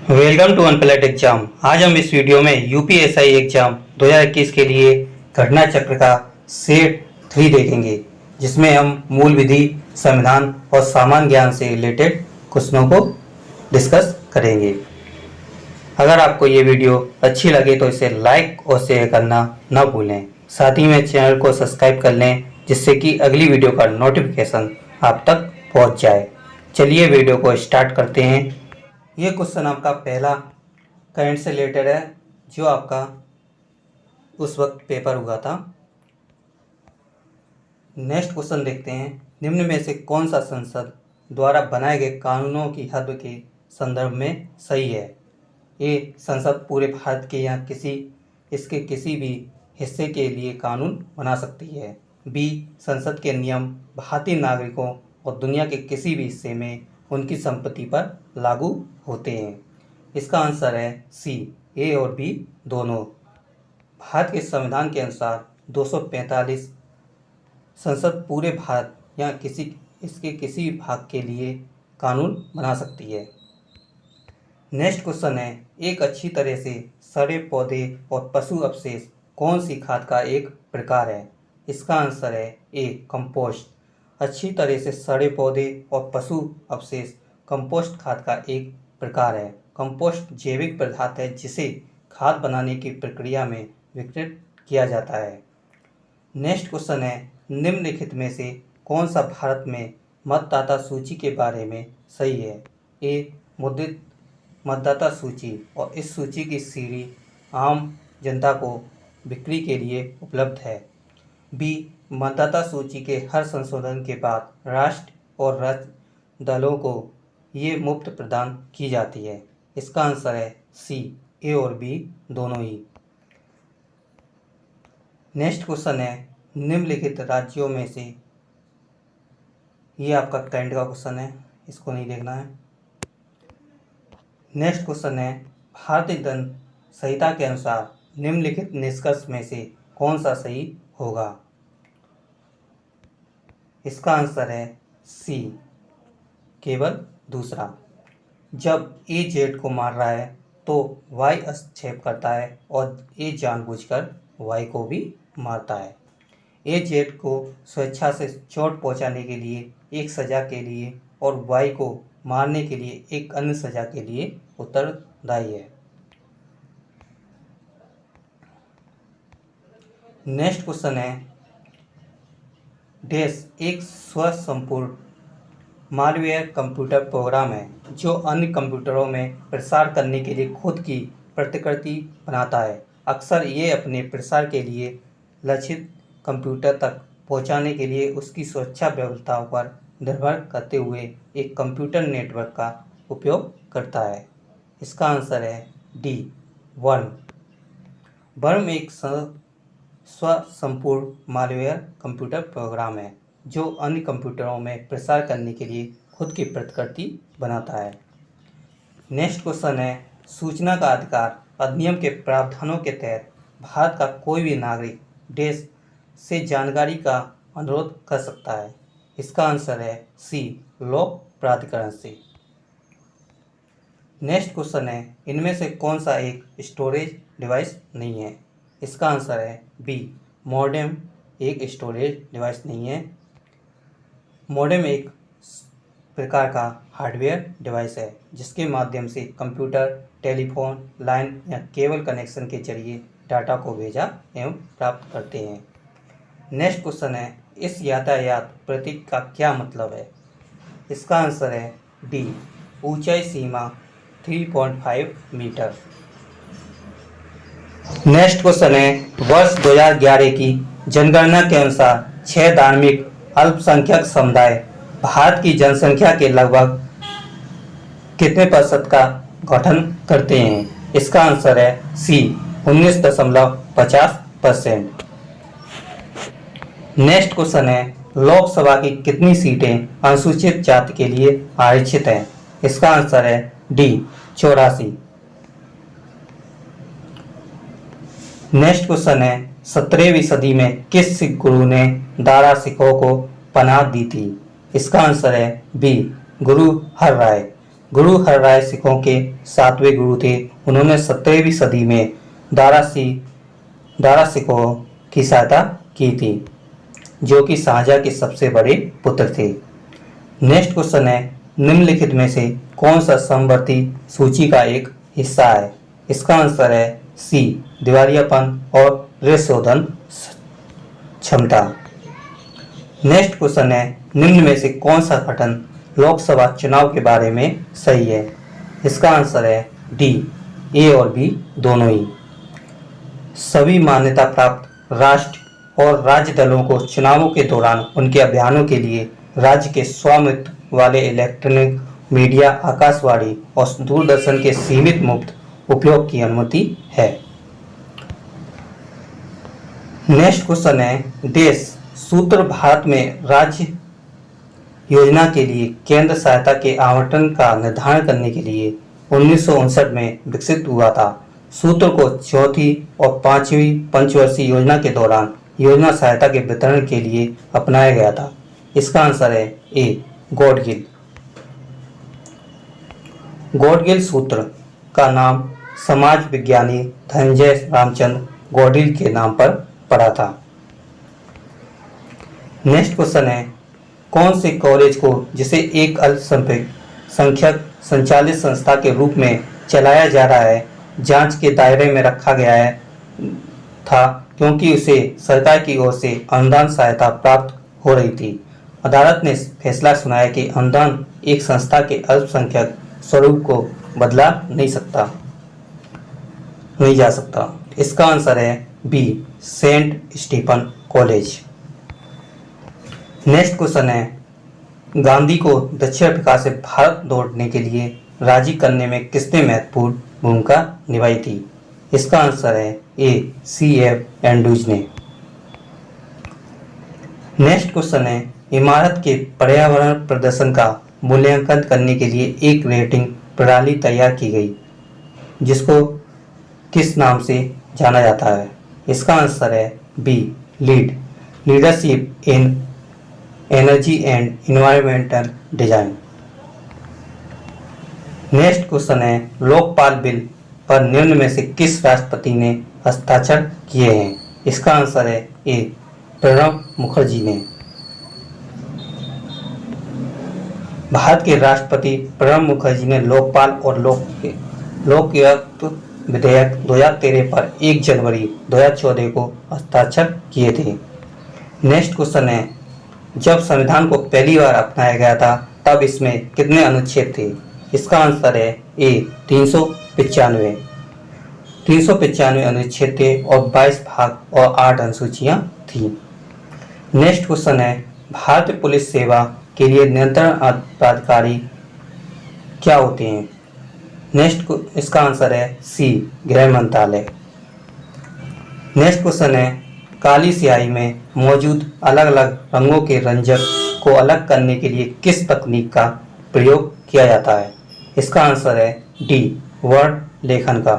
Welcome to अनप्लैट exam. आज हम इस वीडियो में यूपीएसआई एग्जाम 2021 के लिए घटना चक्र का सेट 3 देखेंगे, जिसमें हम मूल विधि, संविधान और सामान्य ज्ञान से रिलेटेड क्वेश्चनों को डिस्कस करेंगे। अगर आपको ये वीडियो अच्छी लगे तो इसे लाइक और शेयर करना ना भूलें। साथ ही में चैनल को सब्सक्राइब कर लें, जिससे कि अगली वीडियो का नोटिफिकेशन आप तक पहुंच जाए। चलिए वीडियो को स्टार्ट करते हैं। ये क्वेश्चन आपका पहला करंट से रिलेटेड है, जो आपका उस वक्त पेपर हुआ था। नेक्स्ट क्वेश्चन देखते हैं। निम्न में से कौन सा संसद द्वारा बनाए गए कानूनों की हद के संदर्भ में सही है? ए, संसद पूरे भारत के या इसके किसी भी हिस्से के लिए कानून बना सकती है। बी, संसद के नियम भारतीय नागरिकों और दुनिया के किसी भी हिस्से में उनकी संपत्ति पर लागू होते हैं। इसका आंसर है सी, ए और बी दोनों। भारत के संविधान के अनुसार 245 संसद पूरे भारत या इसके किसी भी भाग के लिए कानून बना सकती है। नेक्स्ट क्वेश्चन है, एक अच्छी तरह से सड़े पौधे और पशु अवशेष कौन सी खाद का एक प्रकार है? इसका आंसर है ए, कंपोस्ट। अच्छी तरह से सड़े पौधे और पशु अवशेष कंपोस्ट खाद का एक प्रकार है। कंपोस्ट जैविक पदार्थ है जिसे खाद बनाने की प्रक्रिया में विघटित किया जाता है। नेक्स्ट क्वेश्चन है, निम्नलिखित में से कौन सा भारत में मतदाता सूची के बारे में सही है? ए, मुद्रित मतदाता सूची और इस सूची की सीडी आम जनता को बिक्री के लिए उपलब्ध है। बी, मतदाता सूची के हर संशोधन के बाद राष्ट्र और राज्य दलों को ये मुफ्त प्रदान की जाती है। इसका आंसर है सी, ए और बी दोनों ही। नेक्स्ट क्वेश्चन है, निम्नलिखित राज्यों में से, ये आपका करंट का क्वेश्चन है, इसको नहीं देखना है। नेक्स्ट क्वेश्चन है, भारतीय दंड संहिता के अनुसार निम्नलिखित निष्कर्ष में से कौन सा सही होगा? इसका आंसर है सी, केवल दूसरा। जब ए जेड को मार रहा है तो वाई हस्तक्षेप करता है और ए जानबूझकर वाई को भी मारता है। ए जेड को स्वेच्छा से चोट पहुंचाने के लिए एक सज़ा के लिए और वाई को मारने के लिए एक अन्य सज़ा के लिए उत्तरदायी है। नेक्स्ट क्वेश्चन है, डैश एक स्वसंपूर्ण मालवेयर कंप्यूटर प्रोग्राम है जो अन्य कंप्यूटरों में प्रसार करने के लिए खुद की प्रतिकृति बनाता है। अक्सर ये अपने प्रसार के लिए लक्षित कंप्यूटर तक पहुंचाने के लिए उसकी सुरक्षा व्यवस्थाओं पर निर्भर करते हुए एक कंप्यूटर नेटवर्क का उपयोग करता है। इसका आंसर है डी, वर्म। वर्म एक स्वसंपूर्ण मालवेयर कंप्यूटर प्रोग्राम है जो अन्य कंप्यूटरों में प्रसार करने के लिए खुद की प्रतिकृति बनाता है। नेक्स्ट क्वेश्चन है, सूचना का अधिकार अधिनियम के प्रावधानों के तहत भारत का कोई भी नागरिक देश से जानकारी का अनुरोध कर सकता है। इसका आंसर है सी, लोक प्राधिकरण से। नेक्स्ट क्वेश्चन है, इनमें से कौन सा एक स्टोरेज डिवाइस नहीं है? इसका आंसर है बी, मॉडेम एक स्टोरेज डिवाइस नहीं है। मॉडेम एक प्रकार का हार्डवेयर डिवाइस है जिसके माध्यम से कंप्यूटर, टेलीफोन लाइन या केबल कनेक्शन के जरिए डाटा को भेजा एवं प्राप्त करते हैं। नेक्स्ट क्वेश्चन है, इस यातायात प्रतीक का क्या मतलब है? इसका आंसर है डी, ऊंचाई सीमा 3.5 मीटर। नेक्स्ट क्वेश्चन है, वर्ष 2011 की जनगणना के अनुसार 6 धार्मिक अल्पसंख्यक समुदाय भारत की जनसंख्या के लगभग कितने प्रतिशत का गठन करते हैं? इसका आंसर है सी, 19.50%। नेक्स्ट क्वेश्चन है, लोकसभा की कितनी सीटें अनुसूचित जाति के लिए आरक्षित हैं? इसका आंसर है डी, 84। नेक्स्ट क्वेश्चन है, 17वीं सदी में किस सिख गुरु ने दारा सिखों को पनाह दी थी? इसका आंसर है बी, गुरु हर राय। गुरु हरराय सिखों के 7वें गुरु थे। उन्होंने 17वीं सदी में दारा सिखों की सहायता की थी, जो कि शाहजहां के सबसे बड़े पुत्र थे। नेक्स्ट क्वेश्चन है, निम्नलिखित में से कौन सा समवर्ती सूची का एक हिस्सा है? इसका आंसर है सी, दिवालियापन और ऋण शोधन क्षमता। नेक्स्ट क्वेश्चन है, निम्न में से कौन सा कथन लोकसभा चुनाव के बारे में सही है? इसका आंसर है डी, ए और बी दोनों ही। सभी मान्यता प्राप्त राष्ट्र और राज्य दलों को चुनावों के दौरान उनके अभियानों के लिए राज्य के स्वामित्व वाले इलेक्ट्रॉनिक मीडिया, आकाशवाणी और दूरदर्शन के सीमित मुफ्त उपयोग की अनुमति है। नेक्स्ट क्वेश्चन है, देश सूत्र भारत में राज्य योजना के लिए केंद्र सहायता के आवंटन का निर्धारण करने के लिए 1959 में विकसित हुआ था। सूत्र को चौथी और पांचवी पंचवर्षीय योजना के दौरान योजना सहायता के वितरण के लिए अपनाया गया था। इसका आंसर है ए, गॉडगिल। गॉडगिल सूत्र का नाम समाज विज्ञानी धनंजय रामचंद्र गॉडगिल के नाम पर पड़ा था। नेक्स्ट क्वेश्चन है, कौन से कॉलेज को जिसे एक अल्पसंख्यक संचालित संस्था के रूप में चलाया जा रहा है, जांच के दायरे में रखा गया था क्योंकि उसे सरकार की ओर से अनुदान सहायता प्राप्त हो रही थी। अदालत ने फैसला सुनाया कि अनुदान एक संस्था के अल्पसंख्यक स्वरूप को बदला नहीं जा सकता। इसका आंसर है B, Saint Stephen college. Next question है, गांधी को दक्षिण अफ्रीका से भारत लौटने के लिए राजी करने में किसने महत्वपूर्ण भूमिका निभाई थी? इसका आंसर है ए, C.F. एंड्रूज ने। नेक्स्ट क्वेश्चन है, इमारत के पर्यावरण प्रदर्शन का मूल्यांकन करने के लिए एक रेटिंग प्रणाली तैयार की गई, जिसको किस नाम से जाना जाता है? इसका आंसर है B, LEED, leadership in energy and environmental design. Next question है, लोकपाल बिल पर निम्न में से किस राष्ट्रपति ने हस्ताक्षर किए हैं? इसका आंसर है ए, प्रणब मुखर्जी ने। भारत के राष्ट्रपति प्रणब मुखर्जी ने लोकपाल और लोकयुक्त विधेयक 2013 पर 1 जनवरी 2014 को हस्ताक्षर किए थे। नेक्स्ट क्वेश्चन है, जब संविधान को पहली बार अपनाया गया था तब इसमें कितने अनुच्छेद थे? इसका आंसर है ए, 395। 395 अनुच्छेद थे और 22 भाग और 8 अनुसूचियां थीं। नेक्स्ट क्वेश्चन है, भारतीय पुलिस सेवा के लिए नियंत्रण प्राधिकारी क्या होते हैं? इसका आंसर है सी, गृह मंत्रालय। नेक्स्ट क्वेश्चन है, काली स्याही में मौजूद अलग अलग रंगों के रंजक को अलग करने के लिए किस तकनीक का प्रयोग किया जाता है? इसका आंसर है डी, वर्ण लेखन का।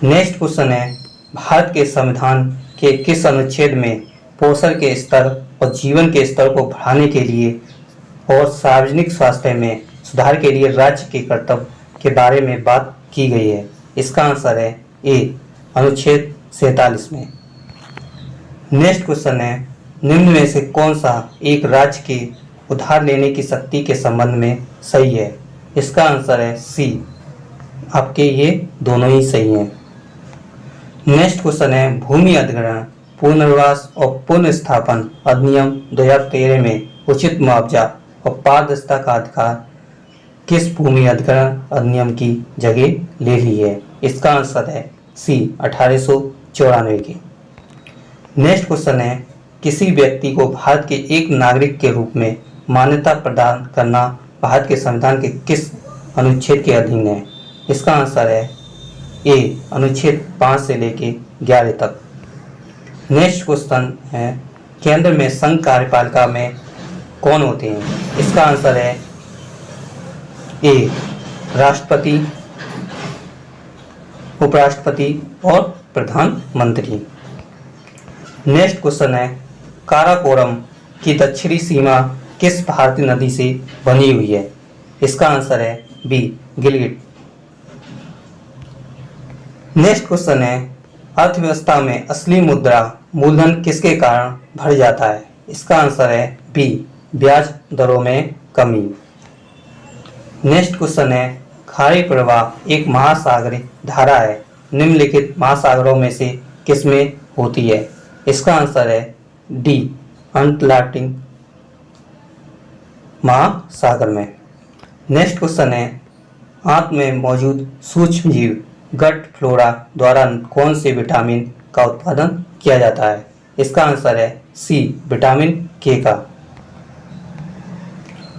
नेक्स्ट क्वेश्चन है, भारत के संविधान के किस अनुच्छेद में पोषण के स्तर और जीवन के स्तर को बढ़ाने के लिए और सार्वजनिक स्वास्थ्य में सुधार के लिए राज्य के कर्तव्य के बारे में बात की गई है? इसका आंसर है ए, अनुच्छेद 47 में। नेक्स्ट क्वेश्चन है, निम्न में से कौन सा एक राज्य के उधार लेने की शक्ति के संबंध में सही है? इसका आंसर है सी, आपके ये दोनों ही सही हैं। नेक्स्ट क्वेश्चन है, भूमि अधिग्रहण, पुनर्वास और पुनर्स्थापन अधिनियम 2013 में उचित मुआवजा और पारदर्शिता का अधिकार किस भूमि अधिग्रहण अधिनियम की जगह ले ली है? इसका आंसर है सी, 1894 की। नेक्स्ट क्वेश्चन है, किसी व्यक्ति को भारत के एक नागरिक के रूप में मान्यता प्रदान करना भारत के संविधान के किस अनुच्छेद के अधीन है? इसका आंसर है ए, अनुच्छेद 5 से लेके 11 तक। नेक्स्ट क्वेश्चन है, केंद्र में संघ कार्यपालिका में कौन होते हैं? इसका आंसर है ए, राष्ट्रपति, उपराष्ट्रपति और प्रधानमंत्री। नेक्स्ट क्वेश्चन है, काराकोरम की दक्षिणी सीमा किस भारतीय नदी से बनी हुई है? इसका आंसर है बी गिलगिट। नेक्स्ट क्वेश्चन है, अर्थव्यवस्था में असली मुद्रा मूलधन किसके कारण बढ़ जाता है? इसका आंसर है बी ब्याज दरों में कमी। नेक्स्ट क्वेश्चन है, खाड़ी प्रवाह एक महासागरीय धारा है, निम्नलिखित महासागरों में से किसमें होती है? इसका आंसर है डी अटलांटिक महासागर में। नेक्स्ट क्वेश्चन है, आंत में मौजूद सूक्ष्म जीव गट फ्लोरा द्वारा कौन से विटामिन का उत्पादन किया जाता है? इसका आंसर है सी विटामिन के का।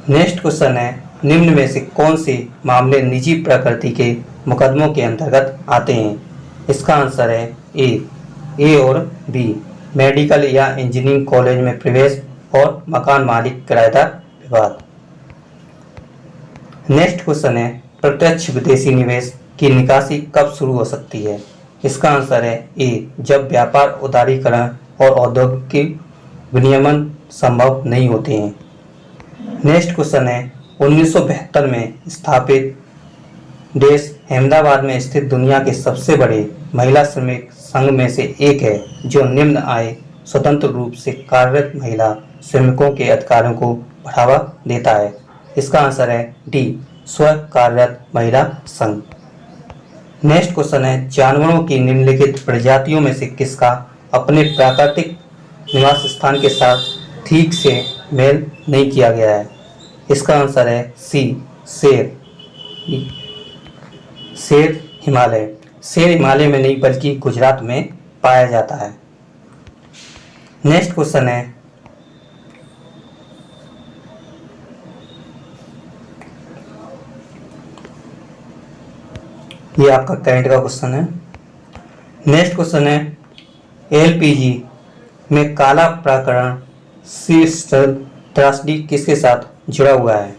नेक्स्ट क्वेश्चन है, निम्न में से कौन से मामले निजी प्रकृति के मुकदमों के अंतर्गत आते हैं? इसका आंसर है ए और बी मेडिकल या इंजीनियरिंग कॉलेज में प्रवेश और मकान मालिक किराएदार विवाद। नेक्स्ट क्वेश्चन है, प्रत्यक्ष विदेशी निवेश की निकासी कब शुरू हो सकती है? इसका आंसर है ए जब व्यापार उदारीकरण और औद्योगिक विनियमन संभव नहीं होते हैं। नेक्स्ट क्वेश्चन है, 1972 में स्थापित देश अहमदाबाद में स्थित दुनिया के सबसे बड़े महिला श्रमिक संघ में से एक है, जो निम्न आय स्वतंत्र रूप से कार्यरत महिला श्रमिकों के अधिकारों को बढ़ावा देता है। इसका आंसर है डी स्व कार्यरत महिला संघ। नेक्स्ट क्वेश्चन है, जानवरों की निम्नलिखित प्रजातियों में से किसका अपने प्राकृतिक निवास स्थान के साथ ठीक से मेल नहीं किया गया है? इसका आंसर है सी शेर। शेर हिमालय में नहीं बल्कि गुजरात में पाया जाता है। नेक्स्ट क्वेश्चन है, ये आपका करंट का क्वेश्चन है। नेक्स्ट क्वेश्चन है, एलपीजी में काला प्रकरण शीर्षस्थल त्रासदी किसके साथ जुड़ा हुआ है?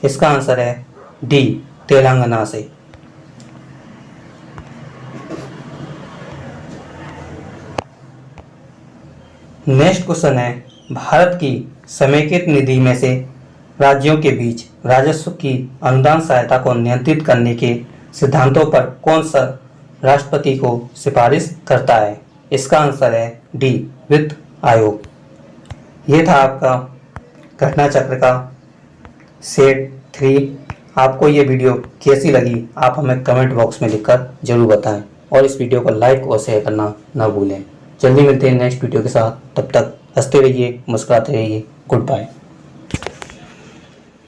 इसका आंसर है डी तेलंगाना से। नेक्स्ट क्वेश्चन है, भारत की समेकित निधि में से राज्यों के बीच राजस्व की अनुदान सहायता को नियंत्रित करने के सिद्धांतों पर कौन सा राष्ट्रपति को सिफारिश करता है? इसका आंसर है डी वित्त आयोग। ये था आपका घटना चक्र का सेट 3। आपको ये वीडियो कैसी लगी आप हमें कमेंट बॉक्स में लिखकर जरूर बताएं और इस वीडियो को लाइक और शेयर करना न भूलें। जल्दी मिलते हैं नेक्स्ट वीडियो के साथ, तब तक हंसते रहिए, मुस्कुराते रहिए। Good bye.